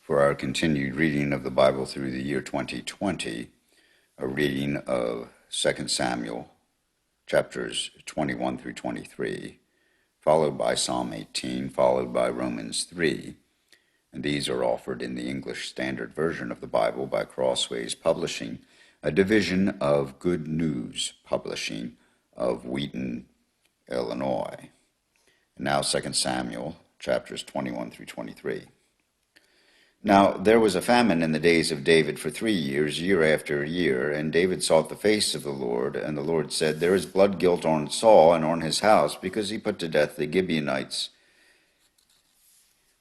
for our continued reading of the Bible through the year 2020, a reading of 2 Samuel, chapters 21 through 23, followed by Psalm 18, followed by Romans 3, and these are offered in the English Standard Version of the Bible by Crossways Publishing, a division of Good News Publishing of Wheaton, Illinois. And now 2 Samuel, chapters 21 through 23. Now there was a famine in the days of David for 3 years, year after year, and David sought the face of the Lord, and the Lord said, There is blood guilt on Saul and on his house, because he put to death the Gibeonites.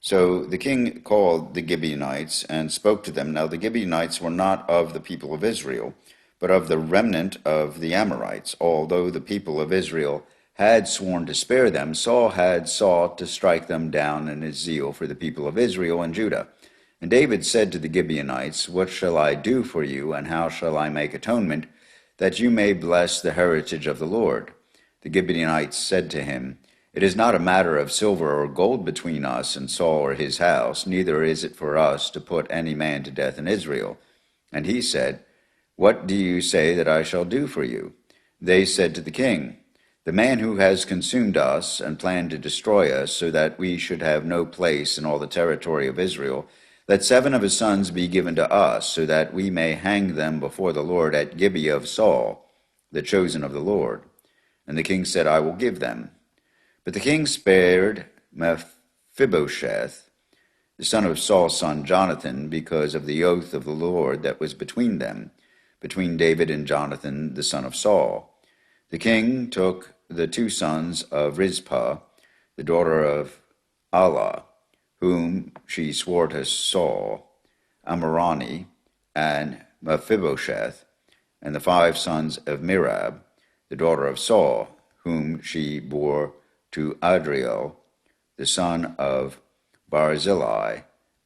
So the king called the Gibeonites and spoke to them. Now the Gibeonites were not of the people of Israel, but of the remnant of the Amorites. Although the people of Israel had sworn to spare them, Saul had sought to strike them down in his zeal for the people of Israel and Judah. And David said to the Gibeonites, What shall I do for you, and how shall I make atonement, that you may bless the heritage of the Lord? The Gibeonites said to him, It is not a matter of silver or gold between us and Saul or his house, neither is it for us to put any man to death in Israel. And he said, What do you say that I shall do for you? They said to the king, The man who has consumed us and planned to destroy us, so that we should have no place in all the territory of Israel, let 7 of his sons be given to us, so that we may hang them before the Lord at Gibeah of Saul, the chosen of the Lord. And the king said, I will give them. But the king spared Mephibosheth, the son of Saul's son Jonathan, because of the oath of the Lord that was between them, between David and Jonathan, the son of Saul. The king took the 2 sons of Rizpah, the daughter of Allah, whom she swore to Saul, Amorani, and Mephibosheth, and the 5 sons of Merab, the daughter of Saul, whom she bore to Adriel, the son of Barzillai,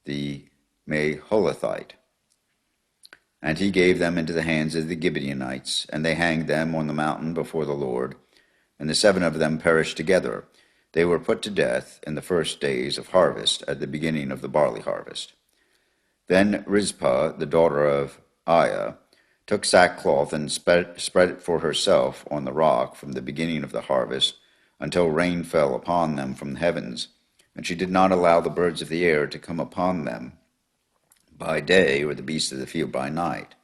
the Maholathite. And he gave them into the hands of the Gibeonites, and they hanged them on the mountain before the Lord, and the 7 of them perished together. They were put to death in the first days of harvest, at the beginning of the barley harvest. Then Rizpah, the daughter of Aiah, took sackcloth and spread it for herself on the rock from the beginning of the harvest until rain fell upon them from the heavens, and she did not allow the birds of the air to come upon them by day, or the beasts of the field by night.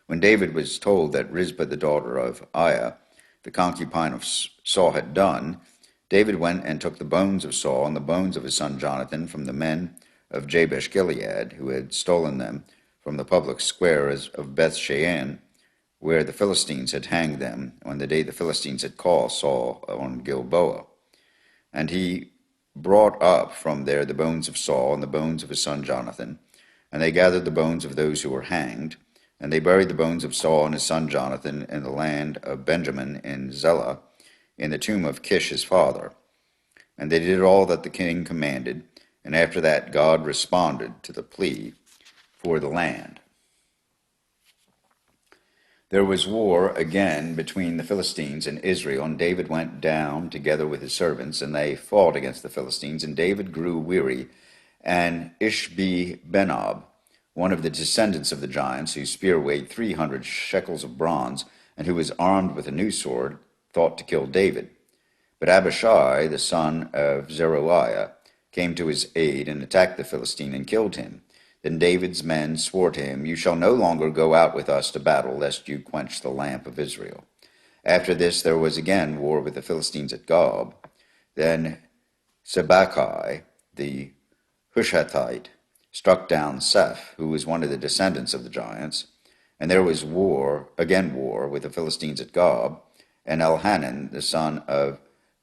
When David was told that Rizpah, the daughter of Aiah, the concubine of Saul, had done, David went and took the bones of Saul and the bones of his son Jonathan from the men of Jabesh Gilead, who had stolen them from the public square of Bethshean, where the Philistines had hanged them on the day the Philistines had called Saul on Gilboa. And he brought up from there the bones of Saul and the bones of his son Jonathan, and they gathered the bones of those who were hanged, and they buried the bones of Saul and his son Jonathan in the land of Benjamin in Zelah, in the tomb of Kish his father. And they did all that the king commanded, and after that God responded to the plea for the land. There was war again between the Philistines and Israel, and David went down together with his servants, and they fought against the Philistines, and David grew weary, and Ishbi-Benob, one of the descendants of the giants, whose spear weighed 300 shekels of bronze, and who was armed with a new sword, thought to kill David. But Abishai, the son of Zeruiah, came to his aid and attacked the Philistine and killed him. Then David's men swore to him, You shall no longer go out with us to battle, lest you quench the lamp of Israel. After this there was again war with the Philistines at Gob. Then Sibbachai, the Hushathite, struck down Seph, who was one of the descendants of the giants. And there was war with the Philistines at Gob. And Elhanan, the son of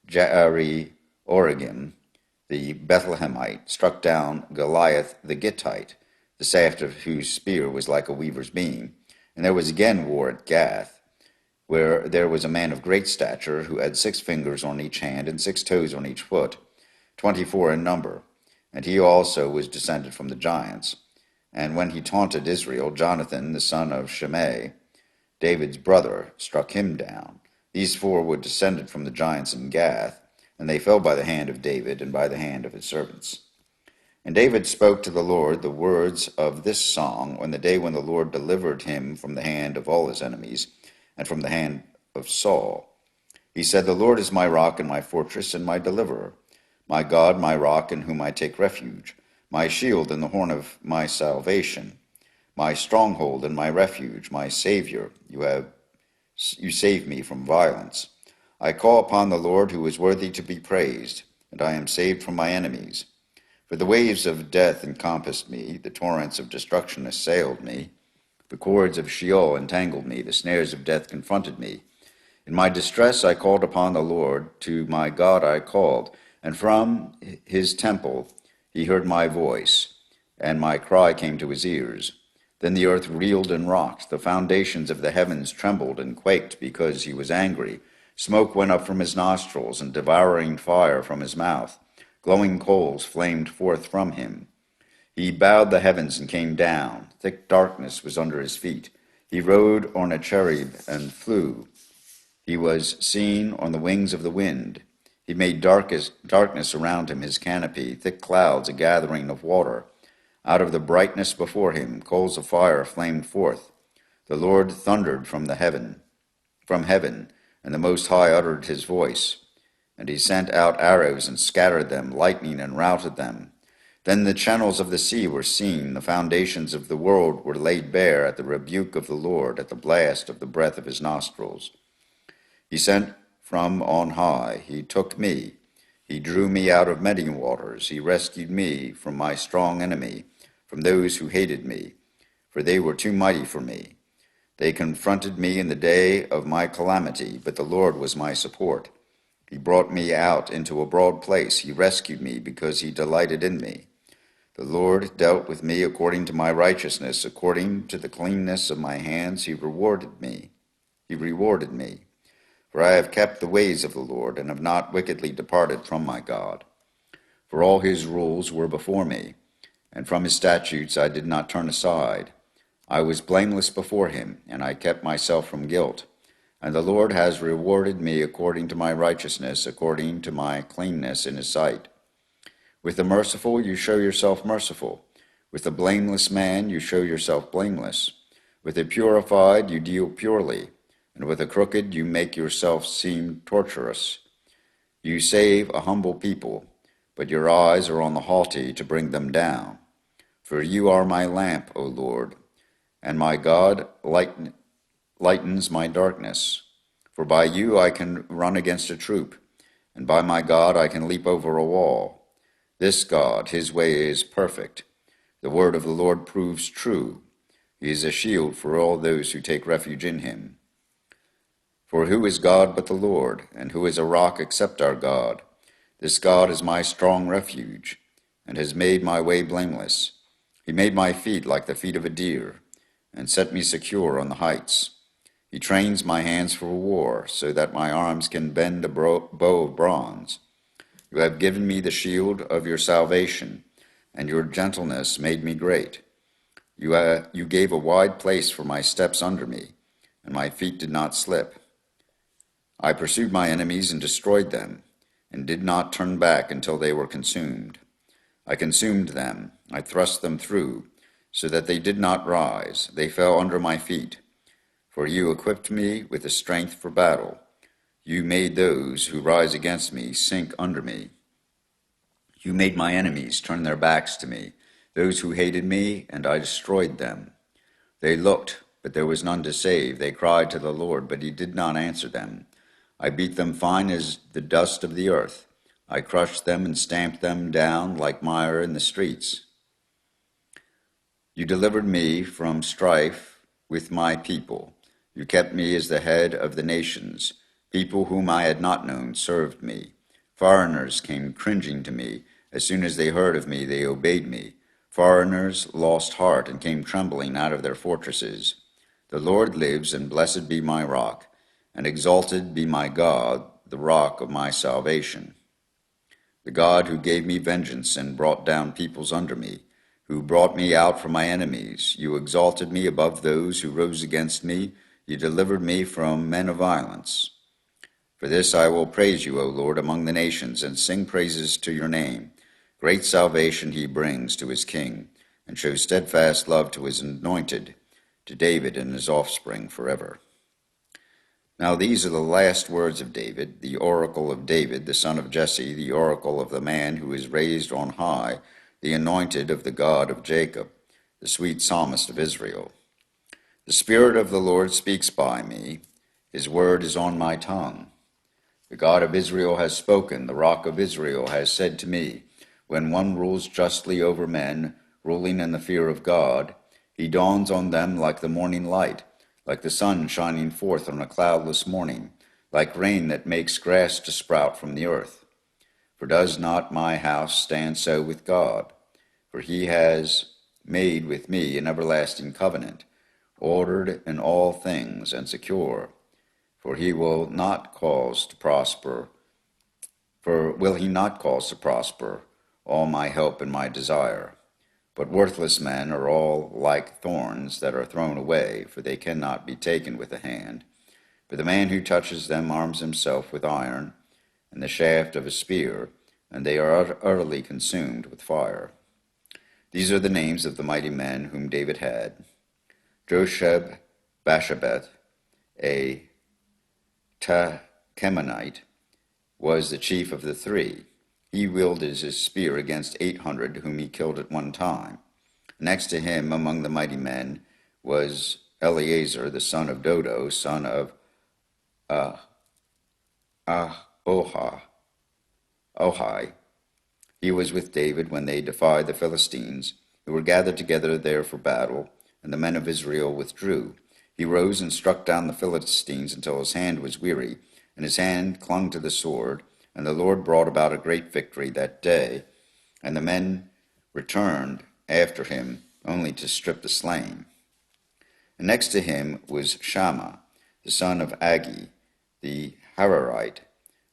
Jaari-Oregim, the Bethlehemite, struck down Goliath the Gittite, the shaft of whose spear was like a weaver's beam. And there was again war at Gath, where there was a man of great stature, who had 6 fingers on each hand and 6 toes on each foot, 24 in number. And he also was descended from the giants. And when he taunted Israel, Jonathan, the son of Shimei, David's brother, struck him down. These 4 were descended from the giants in Gath, and they fell by the hand of David and by the hand of his servants. And David spoke to the Lord the words of this song on the day when the Lord delivered him from the hand of all his enemies and from the hand of Saul. He said, "The Lord is my rock and my fortress and my deliverer, my God, my rock in whom I take refuge, my shield and the horn of my salvation, my stronghold and my refuge, my Savior. You save me from violence. I call upon the Lord who is worthy to be praised, and I am saved from my enemies. For the waves of death encompassed me, the torrents of destruction assailed me, the cords of Sheol entangled me, the snares of death confronted me. In my distress I called upon the Lord, to my God I called, and from his temple he heard my voice, and my cry came to his ears. Then the earth reeled and rocked, the foundations of the heavens trembled and quaked because he was angry. Smoke went up from his nostrils, and devouring fire from his mouth. Glowing coals flamed forth from him. He bowed the heavens and came down. Thick darkness was under his feet. He rode on a cherub and flew. He was seen on the wings of the wind. He made darkness around him his canopy, thick clouds a gathering of water. Out of the brightness before him, coals of fire flamed forth. The Lord thundered from heaven, and the Most High uttered his voice. And he sent out arrows and scattered them, lightning and routed them. Then the channels of the sea were seen, the foundations of the world were laid bare at the rebuke of the Lord, at the blast of the breath of his nostrils. He sent from on high, he took me. He drew me out of many waters. He rescued me from my strong enemy, from those who hated me, for they were too mighty for me. They confronted me in the day of my calamity, but the Lord was my support. He brought me out into a broad place. He rescued me because he delighted in me. The Lord dealt with me according to my righteousness, according to the cleanness of my hands. He rewarded me. For I have kept the ways of the Lord, and have not wickedly departed from my God. For all his rules were before me, and from his statutes I did not turn aside. I was blameless before him, and I kept myself from guilt. And the Lord has rewarded me according to my righteousness, according to my cleanness in his sight. With the merciful you show yourself merciful. With the blameless man you show yourself blameless. With the purified you deal purely, and with the crooked you make yourself seem tortuous. You save a humble people, but your eyes are on the haughty to bring them down. For you are my lamp, O Lord, and my God lightens my darkness. For by you I can run against a troop, and by my God I can leap over a wall. This God, his way is perfect. The word of the Lord proves true. He is a shield for all those who take refuge in him. For who is God but the Lord, and who is a rock except our God? This God is my strong refuge, and has made my way blameless. He made my feet like the feet of a deer, and set me secure on the heights. He trains my hands for war, so that my arms can bend a bow of bronze. You have given me the shield of your salvation, and your gentleness made me great. You gave a wide place for my steps under me, and my feet did not slip. I pursued my enemies and destroyed them, and did not turn back until they were consumed. I consumed them, I thrust them through, so that they did not rise. They fell under my feet. For you equipped me with the strength for battle. You made those who rise against me sink under me. You made my enemies turn their backs to me, those who hated me, and I destroyed them. They looked, but there was none to save. They cried to the Lord, but he did not answer them. I beat them fine as the dust of the earth. I crushed them and stamped them down like mire in the streets. You delivered me from strife with my people. You kept me as the head of the nations. People whom I had not known served me. Foreigners came cringing to me. As soon as they heard of me, they obeyed me. Foreigners lost heart and came trembling out of their fortresses. The Lord lives, and blessed be my rock, and exalted be my God, the rock of my salvation. The God who gave me vengeance and brought down peoples under me, who brought me out from my enemies. You exalted me above those who rose against me. You delivered me from men of violence. For this I will praise you, O Lord, among the nations, and sing praises to your name. Great salvation he brings to his king, and shows steadfast love to his anointed, to David and his offspring forever. Now these are the last words of David, the oracle of David, the son of Jesse, the oracle of the man who is raised on high, the anointed of the God of Jacob, the sweet psalmist of Israel. The Spirit of the Lord speaks by me. His word is on my tongue. The God of Israel has spoken. The Rock of Israel has said to me, when one rules justly over men, ruling in the fear of God, he dawns on them like the morning light, like the sun shining forth on a cloudless morning, like rain that makes grass to sprout from the earth. For does not my house stand so with God? For he has made with me an everlasting covenant, ordered in all things and secure. For he will not cause to prosper, for will he not cause to prosper all my help and my desire? But worthless men are all like thorns that are thrown away, for they cannot be taken with the hand. But the man who touches them arms himself with iron and the shaft of a spear, and they are utterly consumed with fire. These are the names of the mighty men whom David had: Josheb-Basshebeth, a Tahkemonite, was the chief of the three. He wielded his spear against 800 whom he killed at one time. Next to him among the mighty men was Eleazar, the son of Dodo, son of Ohai. He was with David when they defied the Philistines, who were gathered together there for battle, and the men of Israel withdrew. He rose and struck down the Philistines until his hand was weary, and his hand clung to the sword, and the Lord brought about a great victory that day, and the men returned after him only to strip the slain. And next to him was Shammah, the son of Agi, the Hararite.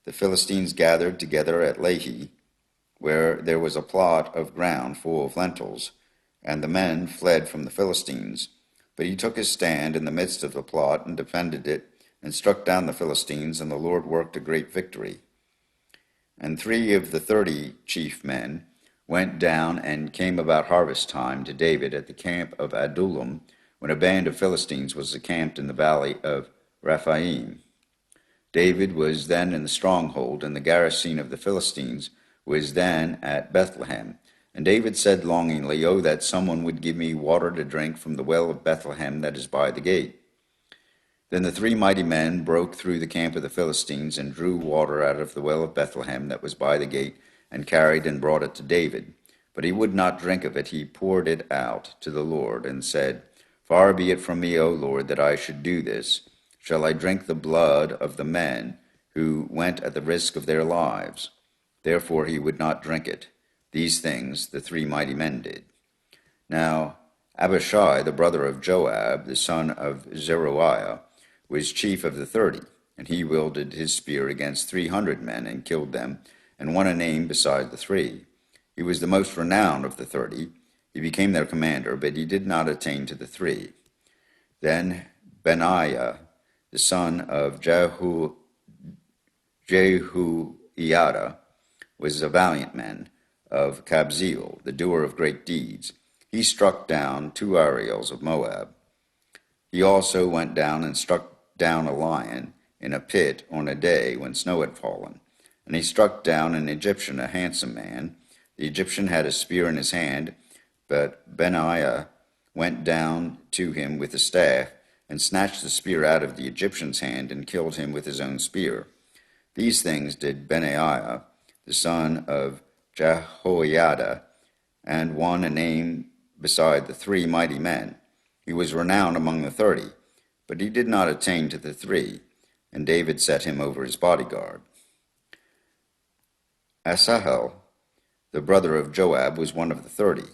The Philistines gathered together at Lehi, where there was a plot of ground full of lentils, and the men fled from the Philistines. But he took his stand in the midst of the plot and defended it, and struck down the Philistines, and the Lord worked a great victory. And 3 of the 30 chief men went down and came about harvest time to David at the camp of Adullam, when a band of Philistines was encamped in the valley of Rephaim. David was then in the stronghold, and the garrison of the Philistines was then at Bethlehem. And David said longingly, "Oh, that someone would give me water to drink from the well of Bethlehem that is by the gate." Then the 3 mighty men broke through the camp of the Philistines and drew water out of the well of Bethlehem that was by the gate, and carried and brought it to David. But he would not drink of it. He poured it out to the Lord and said, "Far be it from me, O Lord, that I should do this. Shall I drink the blood of the men who went at the risk of their lives?" Therefore he would not drink it. These things the 3 mighty men did. Now Abishai, the brother of Joab, the son of Zeruiah, was chief of the 30, and he wielded his spear against 300 men and killed them, and won a name beside the 3. He was the most renowned of the 30. He became their commander, but he did not attain to the 3. Then Benaiah, the son of Jehoiada, was a valiant man of Kabzeel, the doer of great deeds. He struck down 2 Ariels of Moab. He also went down and struck down a lion in a pit on a day when snow had fallen. And he struck down an Egyptian, a handsome man. The Egyptian had a spear in his hand, but Benaiah went down to him with a staff, and snatched the spear out of the Egyptian's hand, and killed him with his own spear. These things did Benaiah, the son of Jehoiada, and won a name beside the 3 mighty men. He was renowned among the 30, but he did not attain to the 3, and David set him over his bodyguard. Asahel, the brother of Joab, was one of the 30.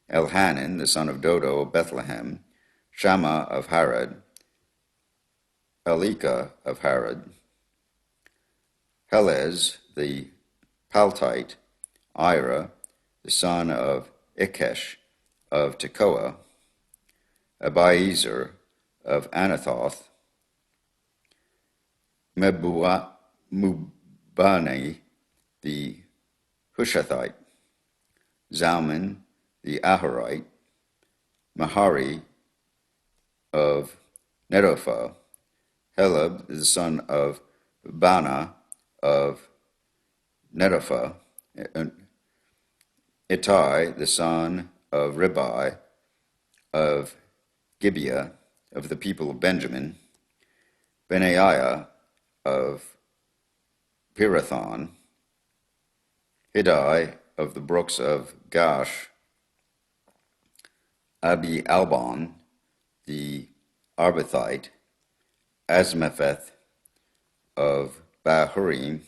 Elhanan, the son of Dodo of Bethlehem, Shammah of Harod, Elika of Harod, Helez the Paltite, Ira, the son of Ikesh of Tekoa, Abiezer of Anathoth, Mubani the Hushathite, Zalman the Ahorite, Mahari of Netopha, Heleb the son of Bana of Netopha, Ittai the son of Ribai of Gibeah of the people of Benjamin, Benaiah of Pirathon, Hiddai of the brooks of Gash, Abi Albon the Arbathite, Asmapheth of Bahurim,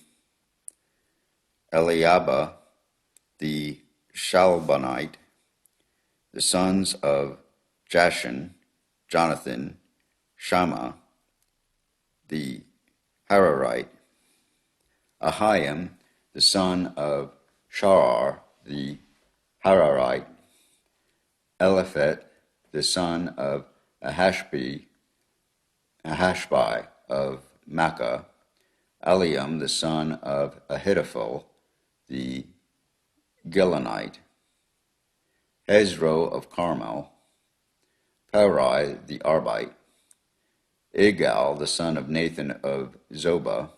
Eliabah the Shalbonite, the sons of Jashan, Jonathan, Shammah the Hararite, Ahiam the son of Sharar the Hararite, Eliphet the son of Ahashbai of Makkah, Eliam the son of Ahithophel the Gilonite, Hezro of Carmel, Parai the Arbite, Igal the son of Nathan of Zobah,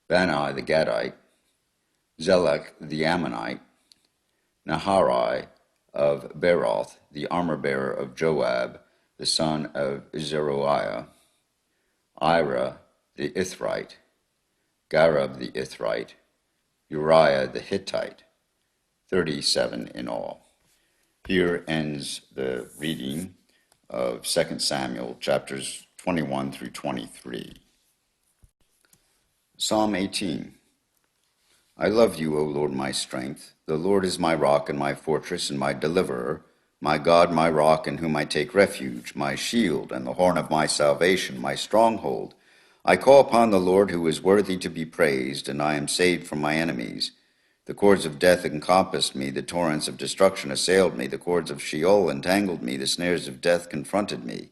Bani the Gadite, Zelek the Ammonite, Naharai of Beroth, the armor-bearer of Joab, the son of Zeruiah, Ira the Ithrite, Gareb the Ithrite, Uriah the Hittite, 37 in all. Here ends the reading of 2 Samuel, chapters 21 through 23. Psalm 18. I love you, O Lord, my strength. The Lord is my rock and my fortress and my deliverer, my God, my rock, in whom I take refuge, my shield and the horn of my salvation, my stronghold. I call upon the Lord, who is worthy to be praised, and I am saved from my enemies. The cords of death encompassed me, the torrents of destruction assailed me, the cords of Sheol entangled me, the snares of death confronted me.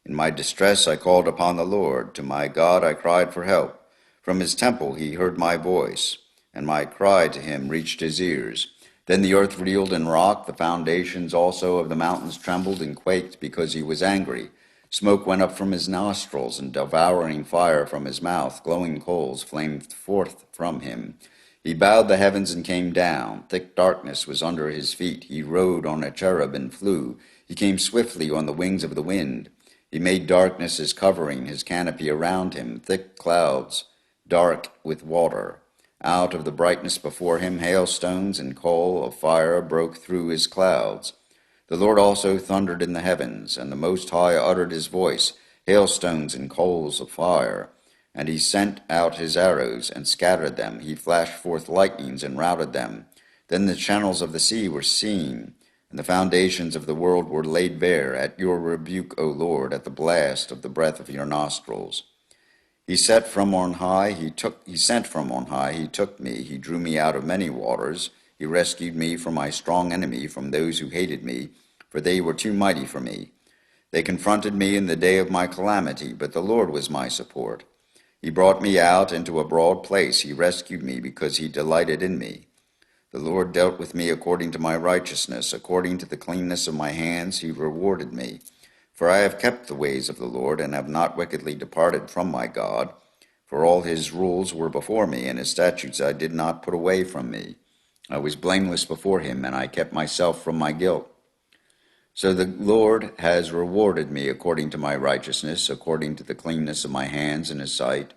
In my distress I called upon the Lord. To my God I cried for help. From his temple he heard my voice, and my cry to him reached his ears. Then the earth reeled and rocked, the foundations also of the mountains trembled and quaked because he was angry. Smoke went up from his nostrils, and devouring fire from his mouth. Glowing coals flamed forth from him. He bowed the heavens and came down. Thick darkness was under his feet. He rode on a cherub and flew. He came swiftly on the wings of the wind. He made darkness his covering, his canopy around him, thick clouds, dark with water. Out of the brightness before him, hailstones and coal of fire broke through his clouds. The Lord also thundered in the heavens, and the Most High uttered his voice, hailstones and coals of fire. And he sent out his arrows and scattered them. He flashed forth lightnings and routed them. Then the channels of the sea were seen, and the foundations of the world were laid bare at your rebuke, O Lord, at the blast of the breath of your nostrils. He sent from on high, he took me, he drew me out of many waters. He rescued me from my strong enemy, from those who hated me, for they were too mighty for me. They confronted me in the day of my calamity, but the Lord was my support. He brought me out into a broad place. He rescued me because he delighted in me. The Lord dealt with me according to my righteousness. According to the cleanness of my hands, he rewarded me. For I have kept the ways of the Lord, and have not wickedly departed from my God. For all his rules were before me, and his statutes I did not put away from me. I was blameless before him, and I kept myself from my guilt. So the Lord has rewarded me according to my righteousness, according to the cleanness of my hands in his sight.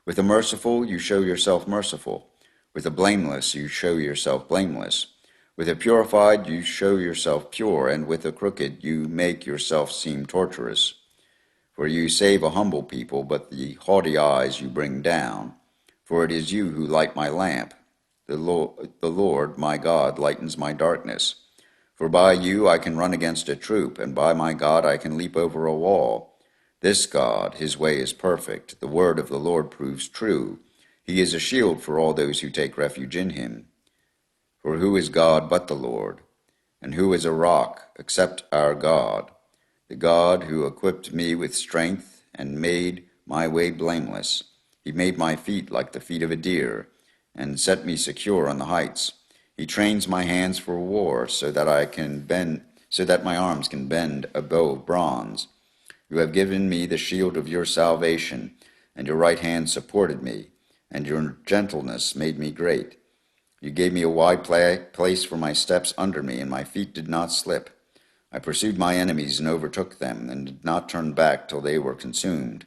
With the merciful you show yourself merciful. With the blameless you show yourself blameless. With the purified you show yourself pure, and with the crooked you make yourself seem tortuous. For you save a humble people, but the haughty eyes you bring down. For it is you who light my lamp. The Lord, my God, lightens my darkness. For by you I can run against a troop, and by my God I can leap over a wall. This God, his way is perfect. The word of the Lord proves true. He is a shield for all those who take refuge in him. For who is God but the Lord? And who is a rock except our God? The God who equipped me with strength and made my way blameless. He made my feet like the feet of a deer, and set me secure on the heights. He trains my hands for war, so that my arms can bend a bow of bronze. You have given me the shield of your salvation, and your right hand supported me, and your gentleness made me great. You gave me a wide place for my steps under me, and my feet did not slip. I pursued my enemies and overtook them, and did not turn back till they were consumed.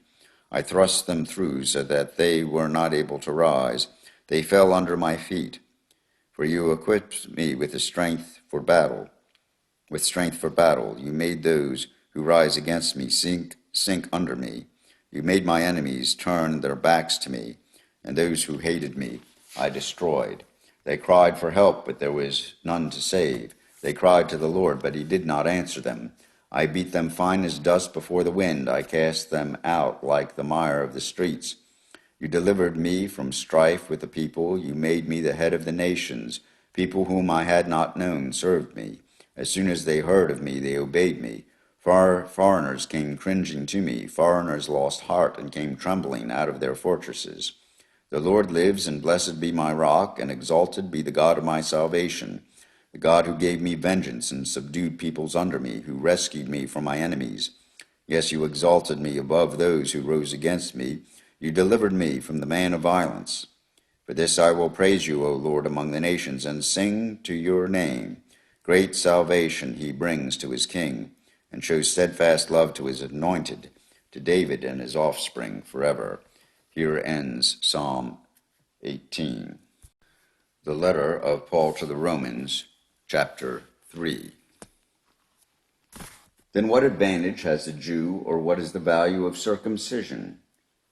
I thrust them through so that they were not able to rise. They fell under my feet. For you equipped me with strength for battle. With strength for battle, you made those who rise against me sink under me. You made my enemies turn their backs to me, and those who hated me I destroyed. They cried for help, but there was none to save. They cried to the Lord, but he did not answer them. I beat them fine as dust before the wind. I cast them out like the mire of the streets. You delivered me from strife with the people. You made me the head of the nations. People whom I had not known served me. As soon as they heard of me, they obeyed me. Foreigners came cringing to me. Foreigners lost heart and came trembling out of their fortresses. The Lord lives, and blessed be my rock, and exalted be the God of my salvation, the God who gave me vengeance and subdued peoples under me, who rescued me from my enemies. Yes, you exalted me above those who rose against me. You delivered me from the man of violence. For this I will praise you, O Lord, among the nations, and sing to your name. Great salvation he brings to his king, and shows steadfast love to his anointed, to David and his offspring forever. Here ends Psalm 18. The letter of Paul to the Romans, chapter 3. Then what advantage has the Jew, or what is the value of circumcision?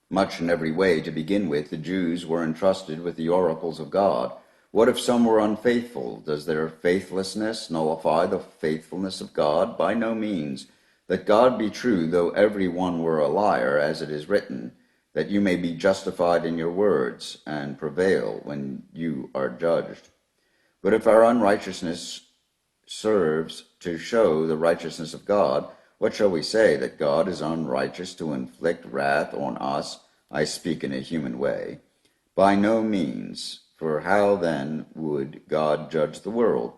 Much in every way. To begin with, the Jews were entrusted with the oracles of God. What if some were unfaithful? Does their faithlessness nullify the faithfulness of God? By no means. Let God be true, though every one were a liar, as it is written, that you may be justified in your words, and prevail when you are judged. But if our unrighteousness serves to show the righteousness of God, what shall we say, that God is unrighteous to inflict wrath on us? I speak in a human way. By no means, for how then would God judge the world?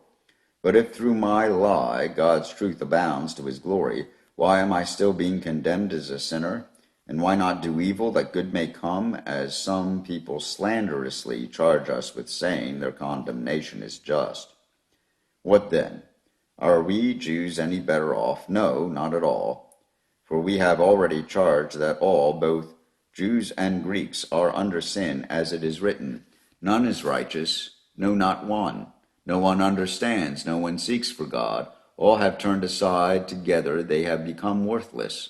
But if through my lie God's truth abounds to his glory, why am I still being condemned as a sinner? And why not do evil that good may come, as some people slanderously charge us with saying their condemnation is just? What then? Are we Jews any better off? No, not at all. For we have already charged that all, both Jews and Greeks, are under sin, as it is written, none is righteous, no, not one. No one understands, no one seeks for God. All have turned aside, together they have become worthless.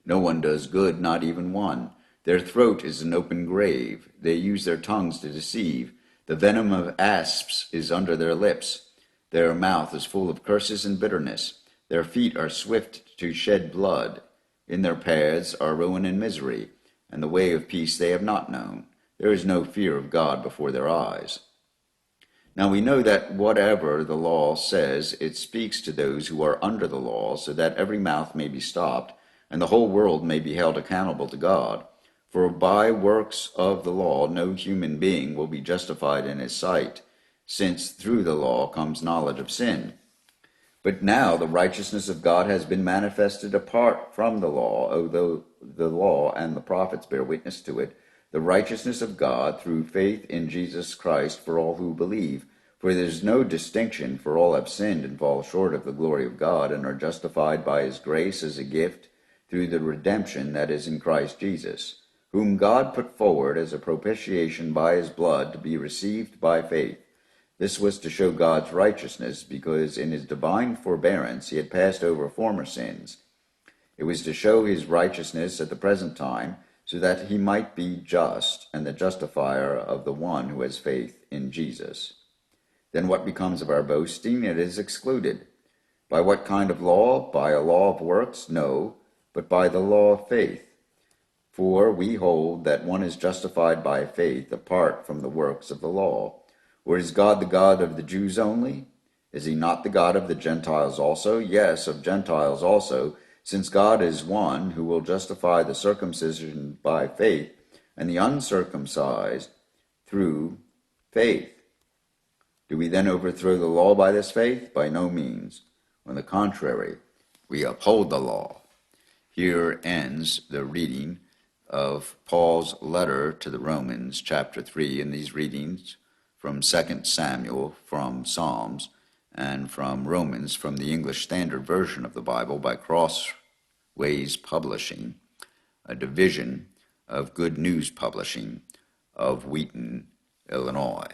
No one does good, not even one. Their throat is an open grave. They use their tongues to deceive. The venom of asps is under their lips. Their mouth is full of curses and bitterness. Their feet are swift to shed blood. In their paths are ruin and misery, and the way of peace they have not known. There is no fear of God before their eyes. Now we know that whatever the law says, it speaks to those who are under the law, so that every mouth may be stopped, and the whole world may be held accountable to God. For by works of the law no human being will be justified in his sight, since through the law comes knowledge of sin. But now the righteousness of God has been manifested apart from the law, although the law and the prophets bear witness to it, the righteousness of God through faith in Jesus Christ for all who believe. For there is no distinction, for all have sinned and fall short of the glory of God, and are justified by his grace as a gift through the redemption that is in Christ Jesus, whom God put forward as a propitiation by his blood to be received by faith. This was to show God's righteousness, because in his divine forbearance he had passed over former sins. It was to show his righteousness at the present time, so that he might be just and the justifier of the one who has faith in Jesus. Then what becomes of our boasting? It is excluded. By what kind of law? By a law of works? No, but by the law of faith. For we hold that one is justified by faith apart from the works of the law. Or is God the God of the Jews only? Is he not the God of the Gentiles also? Yes, of Gentiles also, since God is one who will justify the circumcision by faith and the uncircumcised through faith. Do we then overthrow the law by this faith? By no means. On the contrary, we uphold the law. Here ends the reading of Paul's letter to the Romans, chapter 3, and these readings from 2 Samuel, from Psalms, and from Romans, from the English Standard Version of the Bible by Crossways Publishing, a division of Good News Publishing of Wheaton, Illinois.